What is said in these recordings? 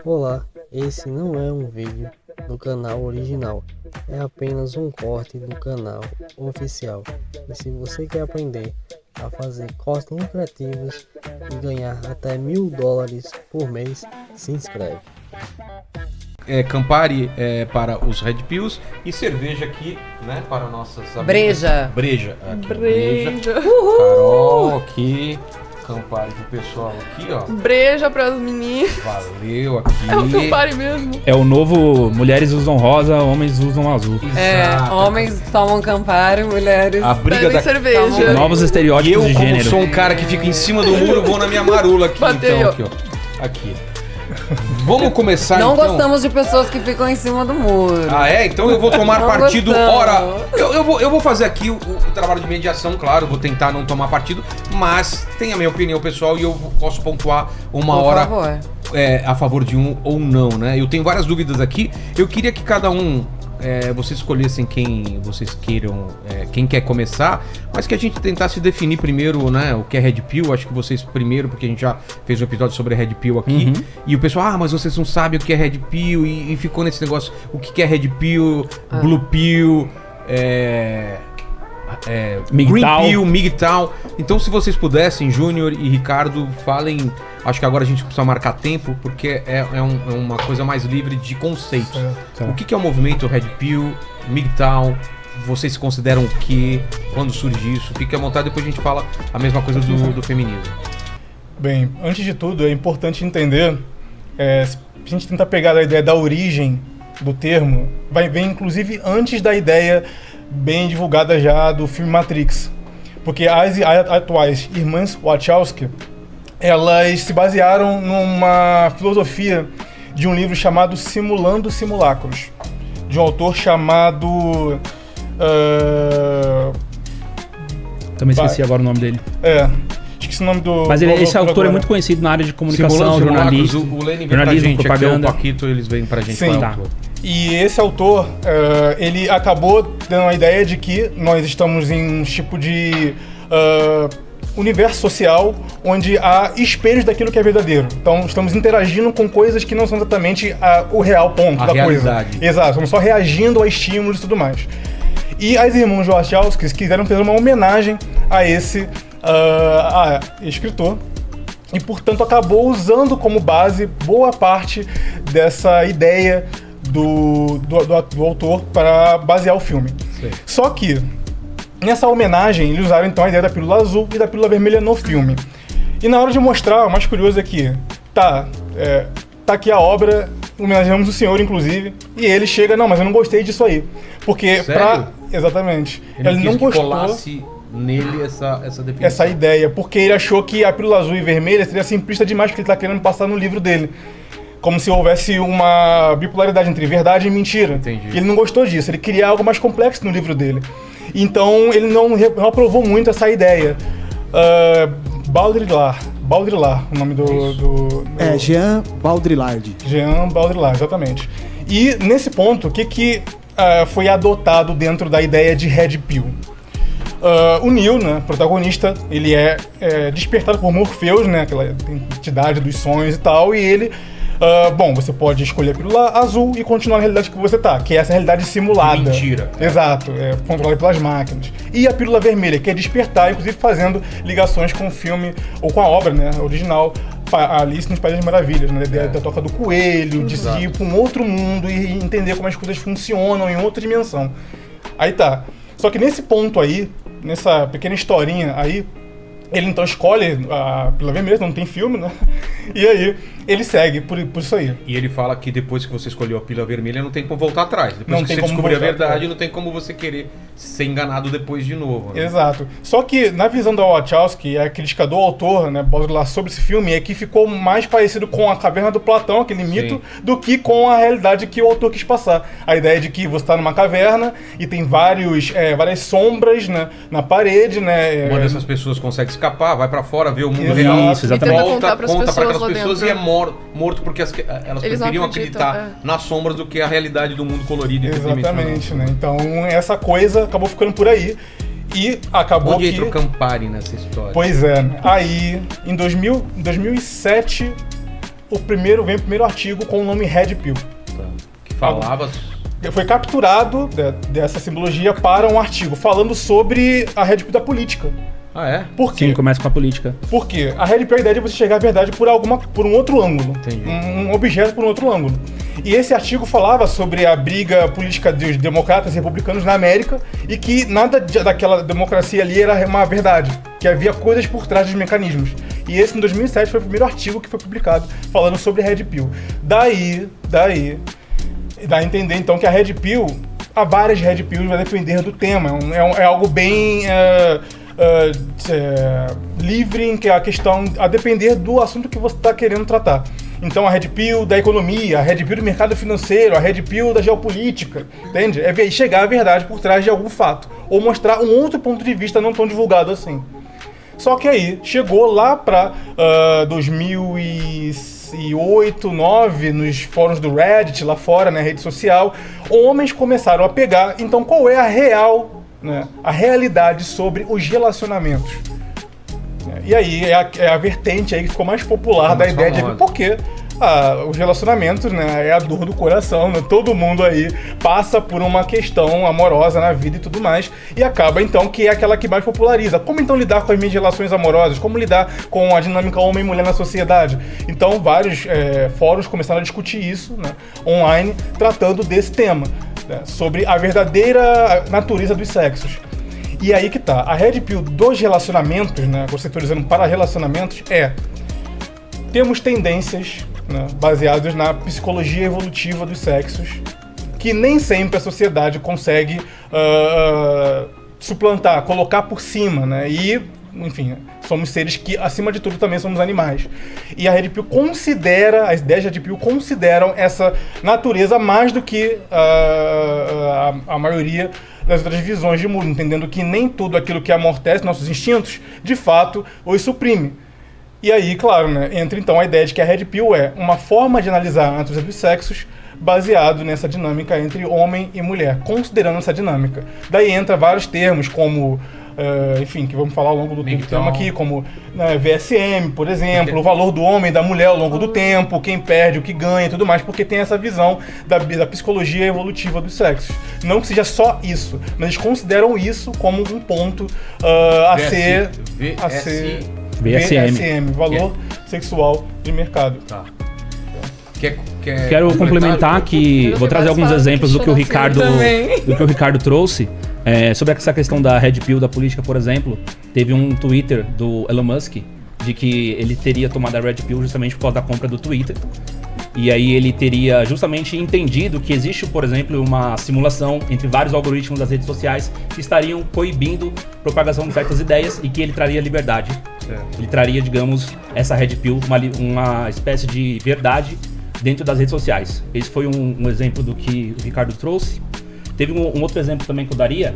Olá, esse não é um vídeo do canal original, é apenas um corte do canal oficial. E se você quer aprender a fazer cortes lucrativos e ganhar até $1000 por mês, se inscreve. Campari para os Red Pills e cerveja aqui, né, para nossas amigas. Breja. Breja. Aqui, Breja. Carol aqui. Campari pro pessoal aqui, ó. Breja pras meninas. Valeu aqui. É o Campari mesmo. É o novo Mulheres usam rosa, homens usam azul. Exato. Homens tomam Campari, mulheres A briga Bebem da... cerveja. Novos E estereótipos eu, de como gênero. sou um cara que fica em cima do muro, vou na minha marula aqui. Bateu. Então, aqui, ó. Aqui. Vamos começar, Não então. gostamos de pessoas que ficam em cima do muro. Ah, é? Então eu vou tomar Não partido. gostamos. Ora, eu vou fazer aqui o trabalho de mediação, claro. Vou tentar não tomar partido, mas tem a minha opinião pessoal e eu posso pontuar uma Por hora favor. a favor de um ou não, né? Eu tenho várias dúvidas aqui. Eu queria que cada um vocês escolhessem quem vocês queiram, quem quer começar, mas que a gente tentasse definir primeiro, né, o que é Red Pill. Acho que vocês primeiro, porque a gente já fez um episódio sobre Red Pill aqui, e o pessoal, mas vocês não sabem o que é Red Pill, e ficou nesse negócio, o que é Red Pill, Blue Pill, Green MGTOW. Pill, MGTOW. Então, se vocês pudessem, Júnior e Ricardo, falem. Acho que agora a gente precisa marcar tempo, porque é uma coisa mais livre de conceitos. Certo. O que é o movimento Red Pill, MGTOW? Vocês se consideram o quê? Quando surge isso? Fique à vontade, depois a gente fala a mesma coisa do feminismo. Bem, antes de tudo, é importante entender, se a gente tentar pegar a ideia da origem do termo, vem inclusive antes da ideia bem divulgada já do filme Matrix. Porque as atuais irmãs Wachowski, elas se basearam numa filosofia de um livro chamado Simulando Simulacros, de um autor chamado... Também esqueci agora o nome dele. esqueci o nome do... Mas esse autor agora. é muito conhecido na área de comunicação, Simulando jornalismo. Simulacros, o Lênin vem pra jornalismo, gente, aqui é o propaganda. Paquito, eles vêm pra gente Sim. qual é o Tá. autor. E esse autor, ele acabou dando a ideia de que nós estamos em um tipo de universo social onde há espelhos daquilo que é verdadeiro. Então, estamos interagindo com coisas que não são exatamente o real ponto A da realidade. coisa. Exato, estamos só reagindo a estímulos e tudo mais. E as irmãs Wachowski quiseram fazer uma homenagem a esse escritor. E, portanto, acabou usando como base boa parte dessa ideia do autor para basear o filme. Sei. Só que, nessa homenagem, eles usaram então a ideia da pílula azul e da pílula vermelha no filme. E na hora de mostrar, o mais curioso é que tá aqui a obra, homenageamos o senhor, inclusive, e ele chega, não, mas eu não gostei disso aí. Porque Sério? Exatamente. Ele Ele quis não que gostou colasse nele essa definição. essa ideia, porque ele achou que a pílula azul e vermelha seria simplista demais, porque ele tá querendo passar no livro dele. Como se houvesse uma bipolaridade entre verdade e mentira. Entendi. E ele não gostou disso, ele queria algo mais complexo no livro dele. Então ele não aprovou muito essa ideia. Baudrillard, o nome do Jean Baudrillard. Jean Baudrillard, exatamente. E nesse ponto, o que foi adotado dentro da ideia de Red Pill? O Neo, né, protagonista, ele é despertado por Morpheus, né, aquela entidade dos sonhos e tal, e ele... você pode escolher a pílula azul e continuar na realidade que você tá, que é essa realidade simulada. Mentira. Exato, controlada pelas máquinas. E a pílula vermelha, que é despertar, inclusive fazendo ligações com o filme, ou com a obra, né, original, Alice nos Países das Maravilhas, né, da toca do coelho, de ir para um outro mundo e entender como as coisas funcionam em outra dimensão. Aí tá. Só que nesse ponto aí, nessa pequena historinha aí, ele então escolhe a pílula vermelha, não tem filme, né? E aí ele segue por isso aí. E ele fala que depois que você escolheu a pílula vermelha, não tem como voltar atrás. Depois Não que tem você como descobrir a voltar verdade, atrás. não tem como você querer ser enganado depois de novo. Né? Exato. Só que na visão da Wachowski, a crítica do autor, né, Baudrillard, sobre esse filme, é que ficou mais parecido com a Caverna do Platão, aquele mito, do que com a realidade que o autor quis passar. A ideia de que você está numa caverna e tem várias sombras, né, na parede, né? Uma dessas pessoas consegue escapar, vai pra fora, vê o mundo Exato. real, Isso, exatamente. E tenta volta, contar pras conta pra pessoas aquelas lá pessoas dentro. e é morto porque elas Eles não preferiam acreditam, acreditar nas sombras do que a realidade do mundo colorido e Exatamente, né? Então essa coisa acabou ficando por aí. E acabou Onde que... entra o Campari nessa história? Pois é. Aí, em 2007, vem o primeiro artigo com o nome Red Pill. Que falava... Foi capturado dessa simbologia para um artigo falando sobre a Red Pill da política. Ah, é? Por quê? Sim, começa com a política. Por quê? A Red Pill é a ideia de você chegar à verdade por um outro ângulo. Entendi. Um objeto por um outro ângulo. E esse artigo falava sobre a briga política dos democratas e republicanos na América e que nada daquela democracia ali era uma verdade, que havia coisas por trás dos mecanismos. E esse, em 2007, foi o primeiro artigo que foi publicado falando sobre Red Pill. Daí dá a entender, então, que a Red Pill, há várias Red Pills, vai depender do tema. É algo bem livre em que a questão, a depender do assunto que você está querendo tratar. Então, a Red Pill da economia, a Red Pill do mercado financeiro, a Red Pill da geopolítica, entende? É chegar à verdade por trás de algum fato, ou mostrar um outro ponto de vista não tão divulgado assim. Só que aí, chegou lá para 2008, 2009, nos fóruns do Reddit, lá fora, na rede social, homens começaram a pegar, então, qual é a realidade sobre os relacionamentos. E aí é a vertente aí que ficou mais popular da ideia de porque os relacionamentos, né, é a dor do coração, né? Todo mundo aí passa por uma questão amorosa na vida e tudo mais, e acaba então que é aquela que mais populariza. Como então lidar com as minhas relações amorosas? Como lidar com a dinâmica homem e mulher na sociedade? Então vários fóruns começaram a discutir isso, né, online, tratando desse tema, né, sobre a verdadeira natureza dos sexos. E aí que tá, a Red Pill dos relacionamentos, né, conceitualizando para relacionamentos, temos tendências, né, baseadas na psicologia evolutiva dos sexos, que nem sempre a sociedade consegue suplantar, colocar por cima, né, e, enfim, somos seres que, acima de tudo, também somos animais. E a Red Pill as ideias da Red Pill consideram essa natureza mais do que a maioria das outras visões de mundo, entendendo que nem tudo aquilo que amortece nossos instintos, de fato, os suprime. E aí, claro, né, entra então a ideia de que a Red Pill é uma forma de analisar a natureza dos sexos baseado nessa dinâmica entre homem e mulher, considerando essa dinâmica. Daí entra vários termos como, enfim, que vamos falar ao longo do tempo aqui, como VSM, por exemplo, o valor do homem e da mulher ao longo do tempo, quem perde, o que ganha e tudo mais, porque tem essa visão da psicologia evolutiva dos sexos. Não que seja só isso, mas eles consideram isso como um ponto VSM, valor sexual de mercado. Tá. Quero complementar que vou trazer alguns exemplos do que o Ricardo trouxe. Sobre essa questão da Red Pill da política, por exemplo, teve um Twitter do Elon Musk de que ele teria tomado a Red Pill justamente por causa da compra do Twitter. E aí ele teria justamente entendido que existe, por exemplo, uma simulação entre vários algoritmos das redes sociais que estariam coibindo propagação de certas ideias e que ele traria liberdade. Ele traria, digamos, essa Red Pill, uma espécie de verdade dentro das redes sociais. Esse foi um exemplo do que o Ricardo trouxe. Teve um outro exemplo também que eu daria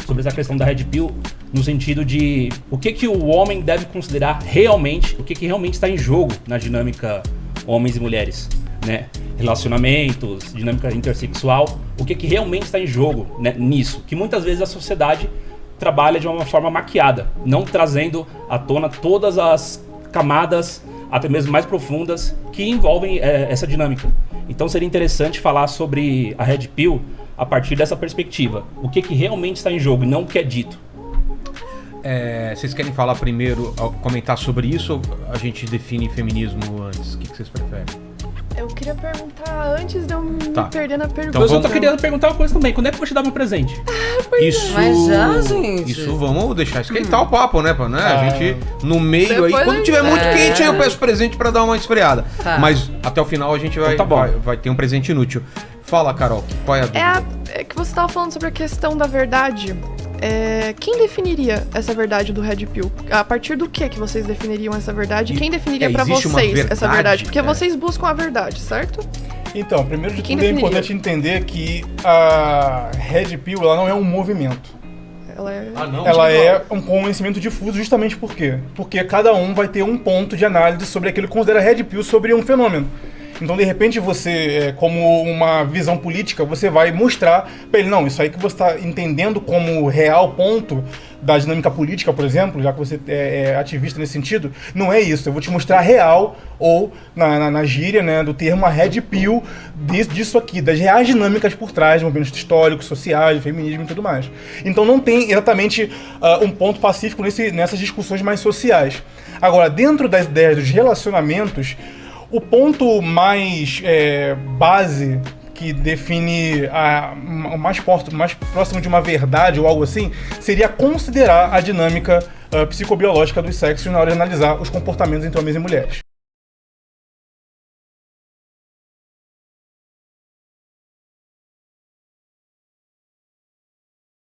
sobre essa questão da Red Pill, no sentido de o que o homem deve considerar realmente, o que realmente está em jogo na dinâmica homens e mulheres, né? Relacionamentos, dinâmica intersexual, o que realmente está em jogo, né, nisso, que muitas vezes a sociedade trabalha de uma forma maquiada, não trazendo à tona todas as camadas, até mesmo mais profundas, que envolvem essa dinâmica. Então seria interessante falar sobre a Red Pill a partir dessa perspectiva, o que realmente está em jogo e não o que é dito. Vocês querem falar primeiro, comentar sobre isso, ou a gente define feminismo antes? O que vocês preferem? Eu queria perguntar antes de eu me perder na pergunta. Então, eu só tô querendo perguntar uma coisa também. Quando é que eu vou te dar meu presente? Isso, mas já, gente. Isso, vamos deixar esquentar o papo, né? A gente, no meio aí, quando tiver muito quente, aí eu peço presente pra dar uma esfriada. Tá. Mas até o final a gente vai ter um presente inútil. Fala, Carol, qual é a dúvida? É que você tava falando sobre a questão da verdade. Quem definiria essa verdade do Red Pill? A partir do que vocês definiriam essa verdade? Quem definiria pra vocês essa verdade? Porque vocês buscam a verdade, certo? Então, primeiro de tudo é importante entender que a Red Pill ela não é um movimento. Ela é um conhecimento difuso justamente por quê? Porque cada um vai ter um ponto de análise sobre aquilo que considera Red Pill sobre um fenômeno. Então, de repente, você, como uma visão política, você vai mostrar pra ele, não, isso aí que você está entendendo como real ponto da dinâmica política, por exemplo, já que você é ativista nesse sentido, não é isso. Eu vou te mostrar real, ou na gíria, né, do termo, a red pill disso aqui, das reais dinâmicas por trás de movimentos históricos, sociais, feminismo e tudo mais. Então não tem exatamente um ponto pacífico nessas discussões mais sociais. Agora, dentro das ideias dos relacionamentos, o ponto mais base que define o mais próximo de uma verdade ou algo assim, seria considerar a dinâmica psicobiológica dos sexos na hora de analisar os comportamentos entre homens e mulheres.